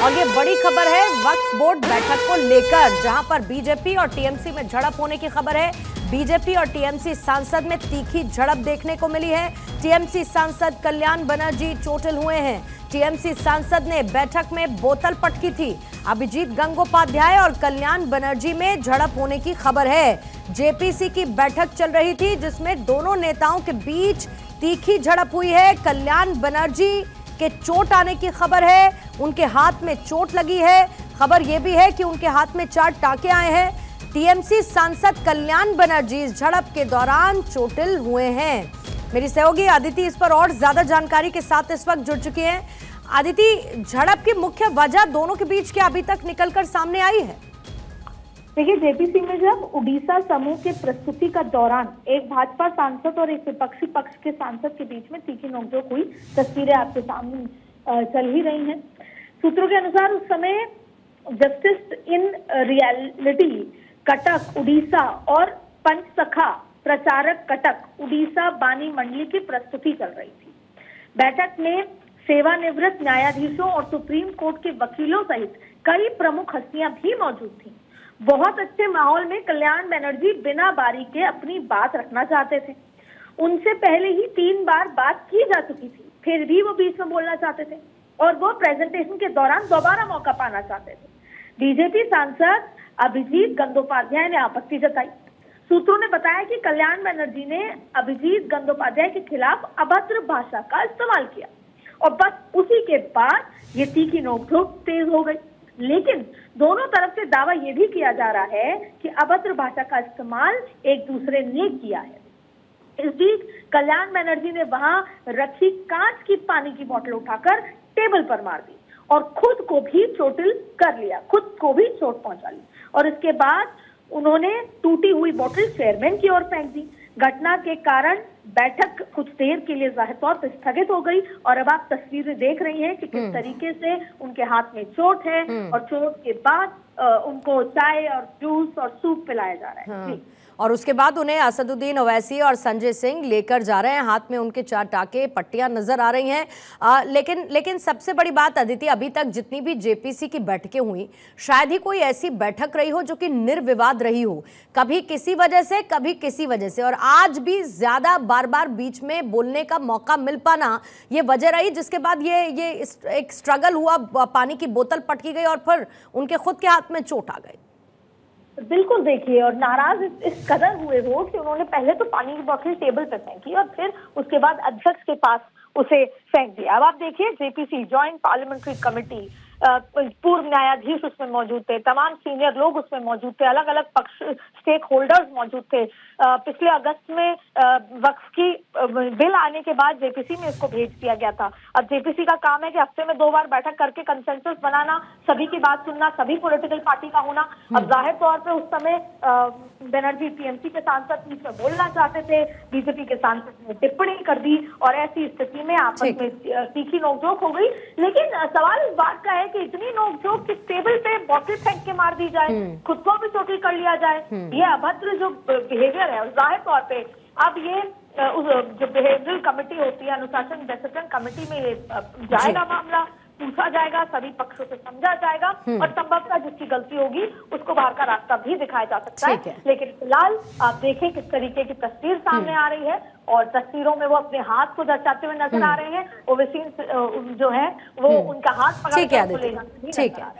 और ये बड़ी खबर है वक्फ बोर्ड बैठक को लेकर, जहां पर बीजेपी और टीएमसी में झड़प होने की खबर है। बीजेपी और टीएमसी सांसद में तीखी झड़प देखने को मिली है। टीएमसी सांसद कल्याण बनर्जी चोटिल हुए हैं। टीएमसी सांसद ने बैठक में बोतल पटकी थी। अभिजीत गंगोपाध्याय और कल्याण बनर्जी में झड़प होने की खबर है। जेपीसी की बैठक चल रही थी जिसमें दोनों नेताओं के बीच तीखी झड़प हुई है। कल्याण बनर्जी के चोट आने की खबर है, उनके हाथ में चोट लगी है। खबर यह भी है कि उनके हाथ में 4 टांके आए हैं। टीएमसी सांसद कल्याण बनर्जी इस झड़प के दौरान चोटिल हुए हैं। मेरी सहयोगी अदिति इस पर और ज्यादा जानकारी के साथ इस वक्त जुड़ चुकी हैं। अदिति, झड़प की मुख्य वजह दोनों के बीच क्या अभी तक निकलकर सामने आई है? देखिए, जेपीसी में जब उड़ीसा समूह के प्रस्तुति का दौरान एक भाजपा सांसद और एक विपक्षी पक्ष के सांसद के बीच में तीखी नोकझोंक हुई, तस्वीरें आपके सामने चल ही रही हैं। सूत्रों के अनुसार उस समय justice in reality Cuttack Orissa और पंचसखा प्रचारक कटक उड़ीसा बानी मंडली की प्रस्तुति चल रही थी। बैठक में सेवानिवृत्त न्यायाधीशों और सुप्रीम कोर्ट के वकीलों सहित कई प्रमुख हस्तियां भी मौजूद थीं। बहुत अच्छे माहौल में कल्याण बनर्जी बिना बारी के अपनी बात रखना चाहते थे। उनसे पहले ही 3 बार बात की जा चुकी थी, फिर भी वो बीच में बोलना चाहते थे और वो प्रेजेंटेशन के दौरान दोबारा मौका पाना चाहते थे। बीजेपी सांसद अभिजीत गंगोपाध्याय ने आपत्ति जताई। सूत्रों ने बताया कि कल्याण बनर्जी ने अभिजीत गंगोपाध्याय के खिलाफ अभद्र भाषा का इस्तेमाल किया और बस उसी के बाद ये तीखी नोकझोंक तेज हो गई। लेकिन दोनों तरफ से दावा यह भी किया जा रहा है कि अभद्र भाषा का इस्तेमाल एक दूसरे ने किया है। इस बीच कल्याण बनर्जी ने वहां रखी कांच की पानी की बोतल उठाकर टेबल पर मार दी और खुद को भी चोटिल कर लिया, खुद को भी चोट पहुंचा ली और इसके बाद उन्होंने टूटी हुई बोतल चेयरमैन की ओर फेंक दी। घटना के कारण बैठक कुछ देर के लिए जाहिर तौर पर स्थगित हो गई और अब आप तस्वीरें देख रही हैं कि किस तरीके से उनके हाथ में चोट है और चोट के बाद उनको चाय और जूस और सूप पिलाया जा रहा है। और उसके बाद उन्हें असदुद्दीन ओवैसी और संजय सिंह लेकर जा रहे हैं। हाथ में उनके 4 टाके, पट्टियां नजर आ रही हैं। लेकिन सबसे बड़ी बात अदिति, अभी तक जितनी भी जेपीसी की बैठकें हुई, शायद ही कोई ऐसी बैठक रही हो जो कि निर्विवाद रही हो, कभी किसी वजह से कभी किसी वजह से, और आज भी ज्यादा बार बार बीच में बोलने का मौका मिल पाना ये वजह रही जिसके बाद ये एक स्ट्रगल हुआ, पानी की बोतल पटकी गई और फिर उनके खुद के हाथ में चोट आ गई। बिल्कुल, देखिए, और नाराज इस कदर हुए वो कि उन्होंने पहले तो पानी की बोतल टेबल पर फेंकी और फिर उसके बाद अध्यक्ष के पास उसे फेंक दिया। अब आप देखिए, जेपीसी जॉइंट पार्लियामेंट्री कमेटी, पूर्व न्यायाधीश उसमें मौजूद थे, तमाम सीनियर लोग उसमें मौजूद थे, अलग अलग पक्ष स्टेक होल्डर्स मौजूद थे। पिछले अगस्त में वक्फ की बिल आने के बाद जेपीसी में इसको भेज दिया गया था। अब जेपीसी का काम है कि हफ्ते में 2 बार बैठक करके कंसेंसस बनाना, सभी की बात सुनना, सभी पॉलिटिकल पार्टी का होना। अब जाहिर तौर पे उस समय बनर्जी टीएमसी के सांसद बीच में बोलना चाहते थे, बीजेपी के सांसद ने टिप्पणी कर दी और ऐसी स्थिति में आपस में तीखी नोकझोंक हो गई। लेकिन सवाल इस बात का है कि इतनी नोकझोंक कि टेबल पे बोतल फेंक के मार दी जाए, खुद को भी चोटिल कर लिया जाए, ये अभद्र जो बिहेवियर है। जाहिर तौर पे अब ये जो बिहेवियरल कमेटी होती है, अनुशासन डिसिप्लिन कमेटी में ये जाएगा, मामला पूछा जाएगा, सभी पक्षों से समझा जाएगा और संभवतः जिसकी गलती होगी उसको बाहर का रास्ता भी दिखाया जा सकता है। लेकिन फिलहाल आप देखें किस तरीके की तस्वीर सामने आ रही है और तस्वीरों में वो अपने हाथ को दर्शाते हुए नजर आ रहे हैं। ओवैसी जो है वो उनका हाथ पकड़ कर ले जाते हुए नजर आ रहे हैं।